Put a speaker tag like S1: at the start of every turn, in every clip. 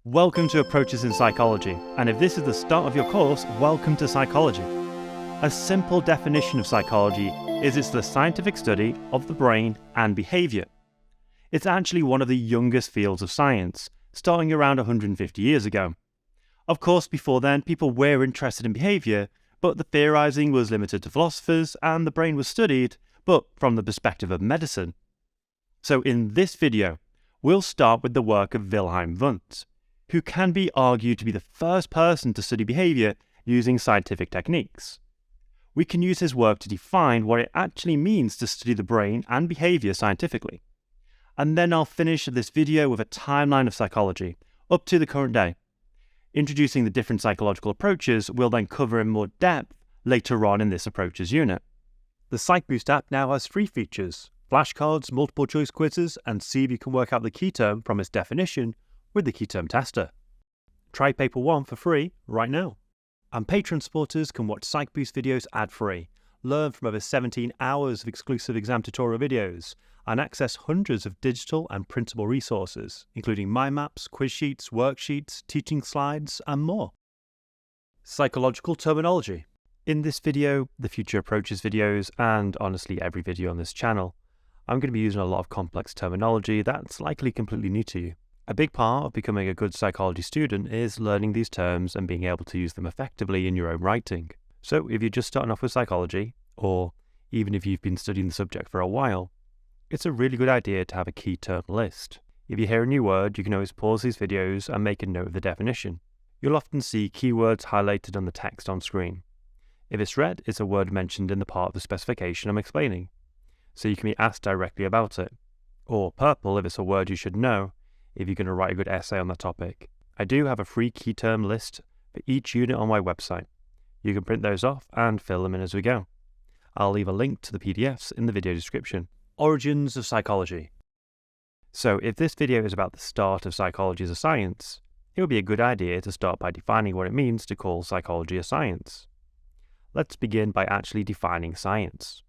S1: Welcome to Approaches in Psychology, and if this is the start of your course, welcome to Psychology. A simple definition of psychology is it's the scientific study of the brain and behaviour. It's actually one of the youngest fields of science, starting around 150 years ago. Of course, before then, people were interested in behaviour, but the theorising was limited to philosophers, and the brain was studied, but from the perspective of medicine. So in this video, we'll start with the work of Wilhelm Wundt, who can be argued to be the first person to study behaviour using scientific techniques. We can use his work to define what it actually means to study the brain and behaviour scientifically. And then I'll finish this video with a timeline of psychology, up to the current day. Introducing the different psychological approaches we'll then cover in more depth later on in this approaches unit. The PsychBoost app now has 3 features: flashcards, multiple choice quizzes, and see if you can work out the key term from its definition with the key term tester. Try paper 1 for free right now. And Patreon supporters can watch PsychBoost videos ad-free, learn from over 17 hours of exclusive exam tutorial videos, and access hundreds of digital and printable resources, including mind maps, quiz sheets, worksheets, teaching slides, and more. Psychological terminology. In this video, the future approaches videos, and honestly every video on this channel, I'm going to be using a lot of complex terminology that's likely completely new to you. A big part of becoming a good psychology student is learning these terms and being able to use them effectively in your own writing. So if you're just starting off with psychology, or even if you've been studying the subject for a while, it's a really good idea to have a key term list. If you hear a new word, you can always pause these videos and make a note of the definition. You'll often see keywords highlighted on the text on screen. If it's red, it's a word mentioned in the part of the specification I'm explaining, so you can be asked directly about it. Or purple if it's a word you should know, if you're going to write a good essay on that topic. I do have a free key term list for each unit on my website. You can print those off and fill them in as we go. I'll leave a link to the PDFs in the video description. Origins of psychology. So if this video is about the start of psychology as a science, it would be a good idea to start by defining what it means to call psychology a science. Let's begin by actually defining science.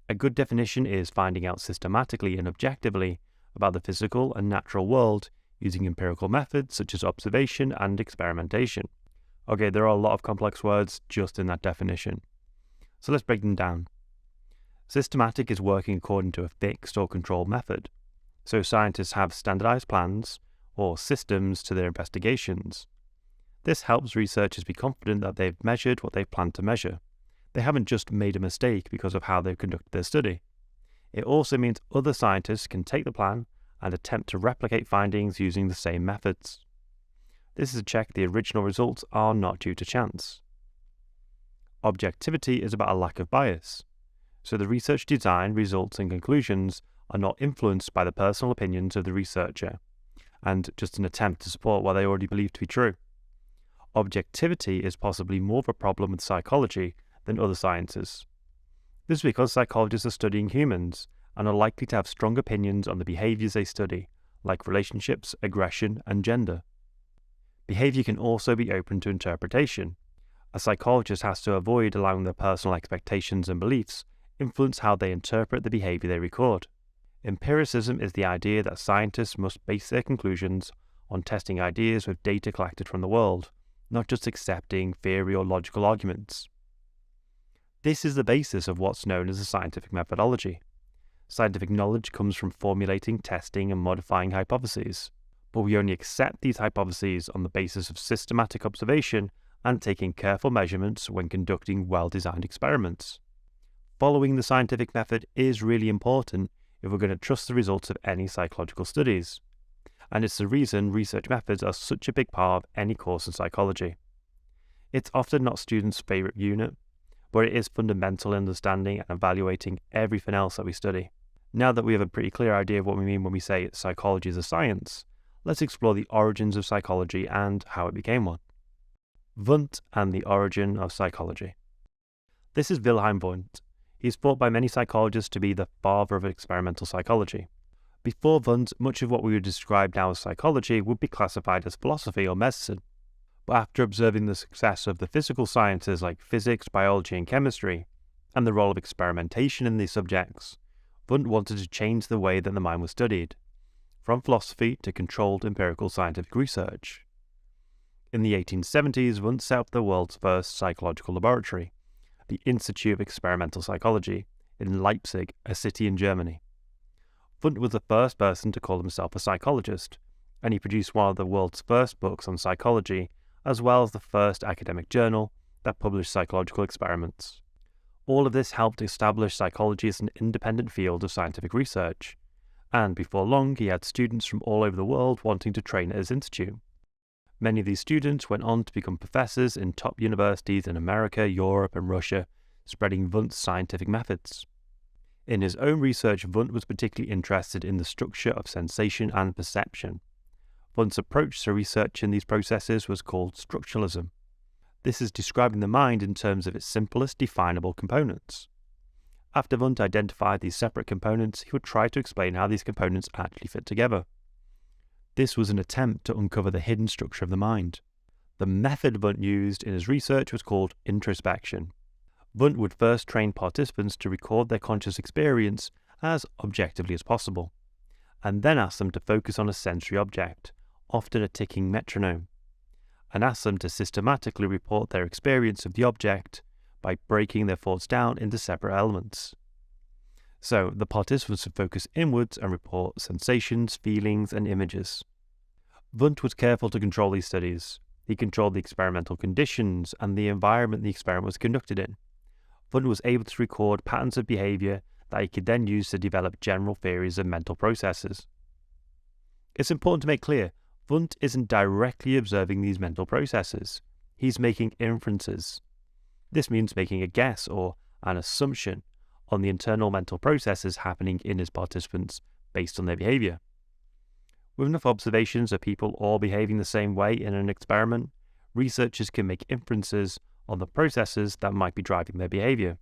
S1: A good definition is finding out systematically and objectively about the physical and natural world using empirical methods such as observation and experimentation. Okay, there are a lot of complex words just in that definition. So let's break them down. Systematic is working according to a fixed or controlled method. So scientists have standardized plans or systems to their investigations. This helps researchers be confident that they've measured what they've planned to measure. They haven't just made a mistake because of how they've conducted their study. It also means other scientists can take the plan and attempt to replicate findings using the same methods. This is a check the original results are not due to chance. Objectivity is about a lack of bias. So the research design, results and conclusions are not influenced by the personal opinions of the researcher, and just an attempt to support what they already believe to be true. Objectivity is possibly more of a problem with psychology than other sciences. This is because psychologists are studying humans and are likely to have strong opinions on the behaviours they study, like relationships, aggression, and gender. Behaviour can also be open to interpretation. A psychologist has to avoid allowing their personal expectations and beliefs influence how they interpret the behaviour they record. Empiricism is the idea that scientists must base their conclusions on testing ideas with data collected from the world, not just accepting theory or logical arguments. This is the basis of what's known as a scientific methodology. Scientific knowledge comes from formulating, testing, and modifying hypotheses, but we only accept these hypotheses on the basis of systematic observation and taking careful measurements when conducting well-designed experiments. Following the scientific method is really important if we're going to trust the results of any psychological studies, and it's the reason research methods are such a big part of any course in psychology. It's often not students' favourite unit, but it is fundamental in understanding and evaluating everything else that we study. Now that we have a pretty clear idea of what we mean when we say psychology is a science, let's explore the origins of psychology and how it became one. Wundt and the origin of psychology. This is Wilhelm Wundt. He is thought by many psychologists to be the father of experimental psychology. Before Wundt, much of what we would describe now as psychology would be classified as philosophy or medicine. But after observing the success of the physical sciences like physics, biology and chemistry, and the role of experimentation in these subjects, Wundt wanted to change the way that the mind was studied. from philosophy to controlled empirical scientific research. In the 1870s, Wundt set up the world's first psychological laboratory, the Institute of Experimental Psychology, in Leipzig, a city in Germany. Wundt was the first person to call himself a psychologist, and he produced one of the world's first books on psychology, as well as the first academic journal that published psychological experiments. All of this helped establish psychology as an independent field of scientific research, and before long he had students from all over the world wanting to train at his institute. Many of these students went on to become professors in top universities in America, Europe, and Russia, spreading Wundt's scientific methods. In his own research, Wundt was particularly interested in the structure of sensation and perception. Wundt's approach to research in these processes was called structuralism. This is describing the mind in terms of its simplest definable components. After Wundt identified these separate components, he would try to explain how these components actually fit together. This was an attempt to uncover the hidden structure of the mind. The method Wundt used in his research was called introspection. Wundt would first train participants to record their conscious experience as objectively as possible, and then ask them to focus on a sensory object, often a ticking metronome, and ask them to systematically report their experience of the object by breaking their thoughts down into separate elements. So the participants would focus inwards and report sensations, feelings, and images. Wundt was careful to control these studies. He controlled the experimental conditions and the environment the experiment was conducted in. Wundt was able to record patterns of behavior that he could then use to develop general theories of mental processes. It's important to make clear, Wundt isn't directly observing these mental processes. He's making inferences. This means making a guess or an assumption on the internal mental processes happening in his participants based on their behavior. With enough observations of people all behaving the same way in an experiment, researchers can make inferences on the processes that might be driving their behavior.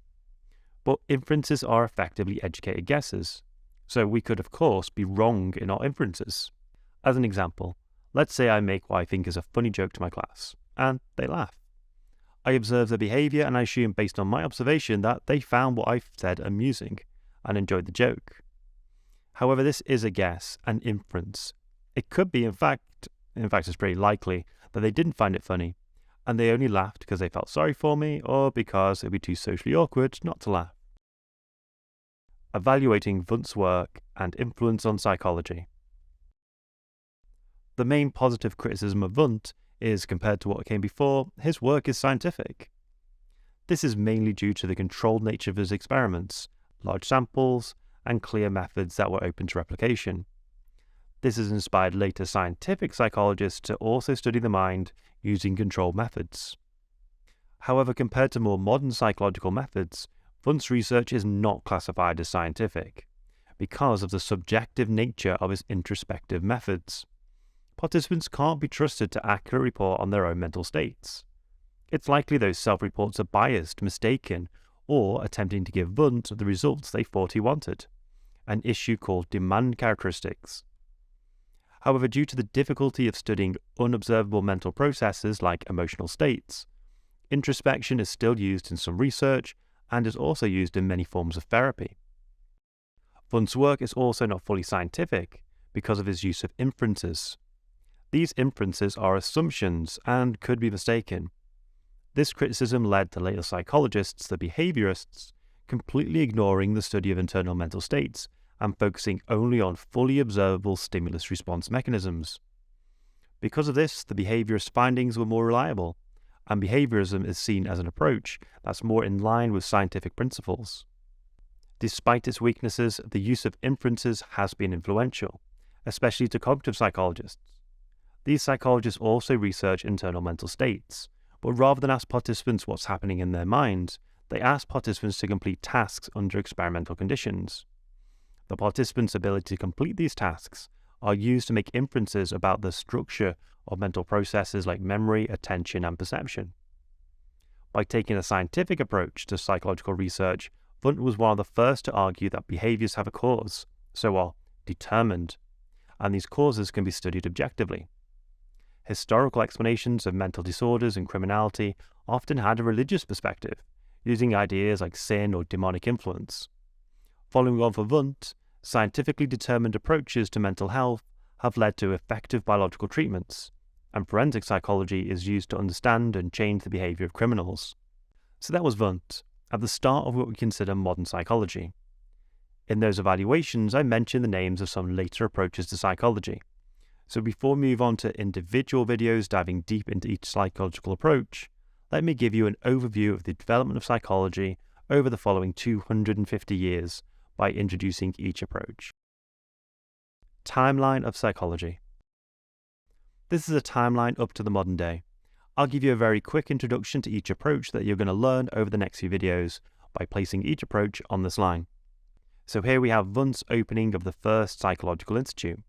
S1: But inferences are effectively educated guesses, so we could of course be wrong in our inferences. As an example, let's say I make what I think is a funny joke to my class, and they laugh. I observe their behavior and I assume based on my observation that they found what I've said amusing and enjoyed the joke. However, this is a guess, an inference. It could be, in fact it's pretty likely, that they didn't find it funny, and they only laughed because they felt sorry for me or because it would be too socially awkward not to laugh. Evaluating Wundt's work and influence on psychology. The main positive criticism of Wundt is, compared to what came before, his work is scientific. This is mainly due to the controlled nature of his experiments, large samples, and clear methods that were open to replication. This has inspired later scientific psychologists to also study the mind using controlled methods. However, compared to more modern psychological methods, Wundt's research is not classified as scientific because of the subjective nature of his introspective methods. Participants can't be trusted to accurately report on their own mental states. It's likely those self-reports are biased, mistaken, or attempting to give Wundt the results they thought he wanted, an issue called demand characteristics. However, due to the difficulty of studying unobservable mental processes like emotional states, introspection is still used in some research and is also used in many forms of therapy. Wundt's work is also not fully scientific because of his use of inferences. These inferences are assumptions and could be mistaken. This criticism led to later psychologists, the behaviorists, completely ignoring the study of internal mental states and focusing only on fully observable stimulus-response mechanisms. Because of this, the behaviorist findings were more reliable, and behaviorism is seen as an approach that's more in line with scientific principles. Despite its weaknesses, the use of inferences has been influential, especially to cognitive psychologists. These psychologists also research internal mental states, but rather than ask participants what's happening in their minds, they ask participants to complete tasks under experimental conditions. The participants' ability to complete these tasks are used to make inferences about the structure of mental processes like memory, attention, and perception. By taking a scientific approach to psychological research, Wundt was one of the first to argue that behaviors have a cause, so are determined, and these causes can be studied objectively. Historical explanations of mental disorders and criminality often had a religious perspective, using ideas like sin or demonic influence. Following on from Wundt, scientifically determined approaches to mental health have led to effective biological treatments, and forensic psychology is used to understand and change the behaviour of criminals. So that was Wundt, at the start of what we consider modern psychology. In those evaluations, I mentioned the names of some later approaches to psychology. So before we move on to individual videos diving deep into each psychological approach, let me give you an overview of the development of psychology over the following 250 years by introducing each approach. Timeline of psychology. This is a timeline up to the modern day. I'll give you a very quick introduction to each approach that you're going to learn over the next few videos by placing each approach on this line. So here we have Wundt's opening of the first psychological institute.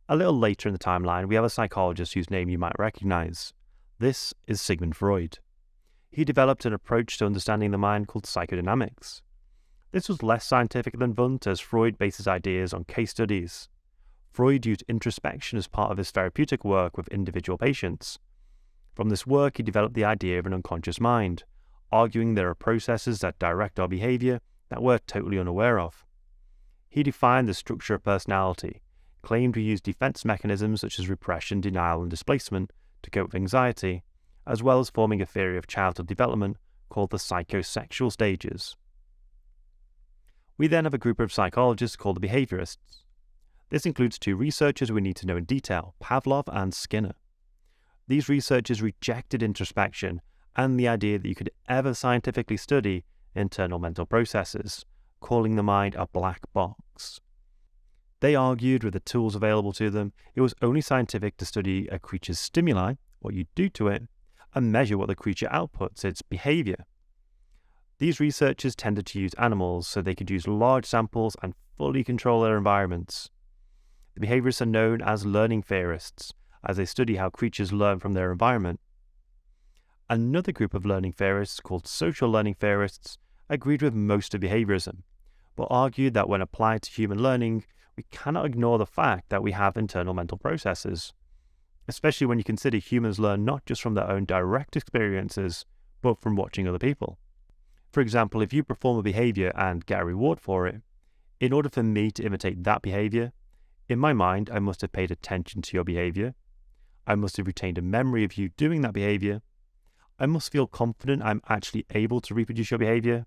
S1: A little later in the timeline, we have a psychologist whose name you might recognize. This is Sigmund Freud. He developed an approach to understanding the mind called psychodynamics. This was less scientific than Wundt, as Freud based his ideas on case studies. Freud used introspection as part of his therapeutic work with individual patients. From this work, he developed the idea of an unconscious mind, arguing there are processes that direct our behaviour that we're totally unaware of. He defined the structure of personality, claimed we use defence mechanisms such as repression, denial and displacement to cope with anxiety, as well as forming a theory of childhood development called the psychosexual stages. We then have a group of psychologists called the behaviourists. This includes two researchers we need to know in detail, Pavlov and Skinner. These researchers rejected introspection and the idea that you could ever scientifically study internal mental processes, calling the mind a black box. They argued with the tools available to them, it was only scientific to study a creature's stimuli, what you do to it, and measure what the creature outputs, its behaviour. These researchers tended to use animals so they could use large samples and fully control their environments. The behaviourists are known as learning theorists, as they study how creatures learn from their environment. Another group of learning theorists, called social learning theorists, agreed with most of behaviorism, but argued that when applied to human learning, we cannot ignore the fact that we have internal mental processes, especially when you consider humans learn not just from their own direct experiences, but from watching other people. For example, if you perform a behaviour and get a reward for it, in order for me to imitate that behaviour, in my mind, I must have paid attention to your behaviour. I must have retained a memory of you doing that behaviour. I must feel confident I'm actually able to reproduce your behaviour.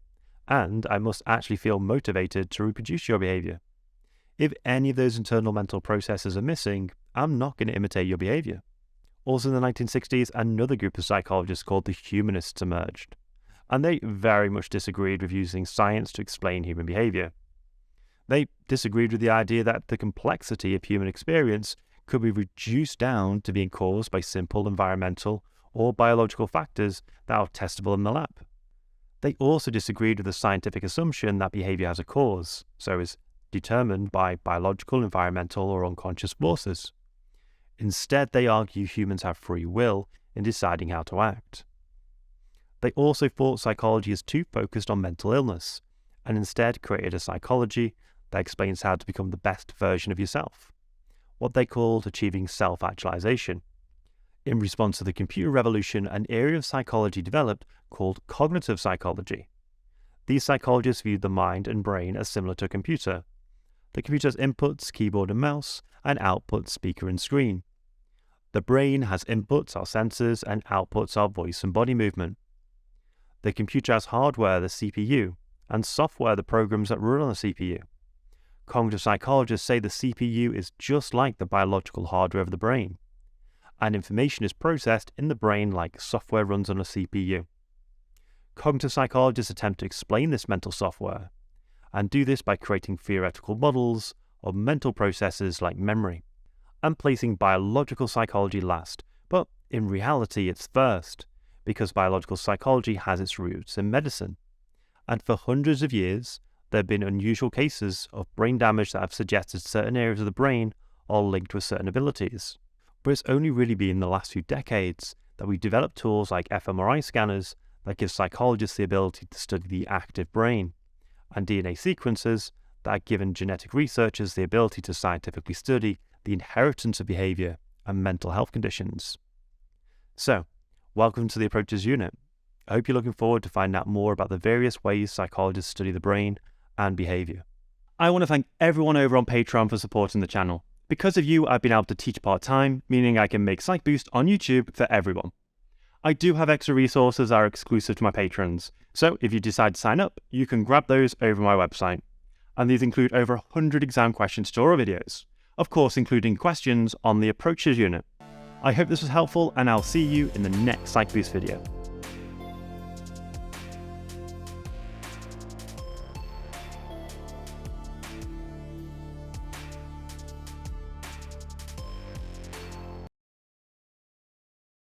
S1: And I must actually feel motivated to reproduce your behaviour. If any of those internal mental processes are missing, I'm not going to imitate your behaviour. Also in the 1960s, another group of psychologists called the humanists emerged. And they very much disagreed with using science to explain human behaviour. They disagreed with the idea that the complexity of human experience could be reduced down to being caused by simple environmental or biological factors that are testable in the lab. They also disagreed with the scientific assumption that behaviour has a cause, so is determined by biological, environmental or unconscious forces. Instead, they argue humans have free will in deciding how to act. They also thought psychology is too focused on mental illness, and instead created a psychology that explains how to become the best version of yourself, what they called achieving self-actualization. In response to the computer revolution, an area of psychology developed called cognitive psychology. These psychologists viewed the mind and brain as similar to a computer. The computer has inputs, keyboard and mouse, and outputs, speaker and screen. The brain has inputs, our sensors, and outputs, our voice and body movement. The computer has hardware, the CPU, and software, the programs that run on the CPU. Cognitive psychologists say the CPU is just like the biological hardware of the brain, and information is processed in the brain like software runs on a CPU. Cognitive psychologists attempt to explain this mental software, and do this by creating theoretical models of mental processes like memory, and placing biological psychology last, but in reality it's first, because biological psychology has its roots in medicine. And for hundreds of years, there have been unusual cases of brain damage that have suggested certain areas of the brain are linked with certain abilities. But it's only really been in the last few decades that we've developed tools like fMRI scanners that give psychologists the ability to study the active brain, and DNA sequences that have given genetic researchers the ability to scientifically study the inheritance of behaviour and mental health conditions. So, welcome to the Approaches unit. I hope you're looking forward to finding out more about the various ways psychologists study the brain and behaviour. I want to thank everyone over on Patreon for supporting the channel. Because of you, I've been able to teach part-time, meaning I can make PsychBoost on YouTube for everyone. I do have extra resources that are exclusive to my patrons, so if you decide to sign up, you can grab those over my website. And these include over 100 exam questions tutorial videos, of course including questions on the approaches unit. I hope this was helpful, and I'll see you in the next PsychBoost video.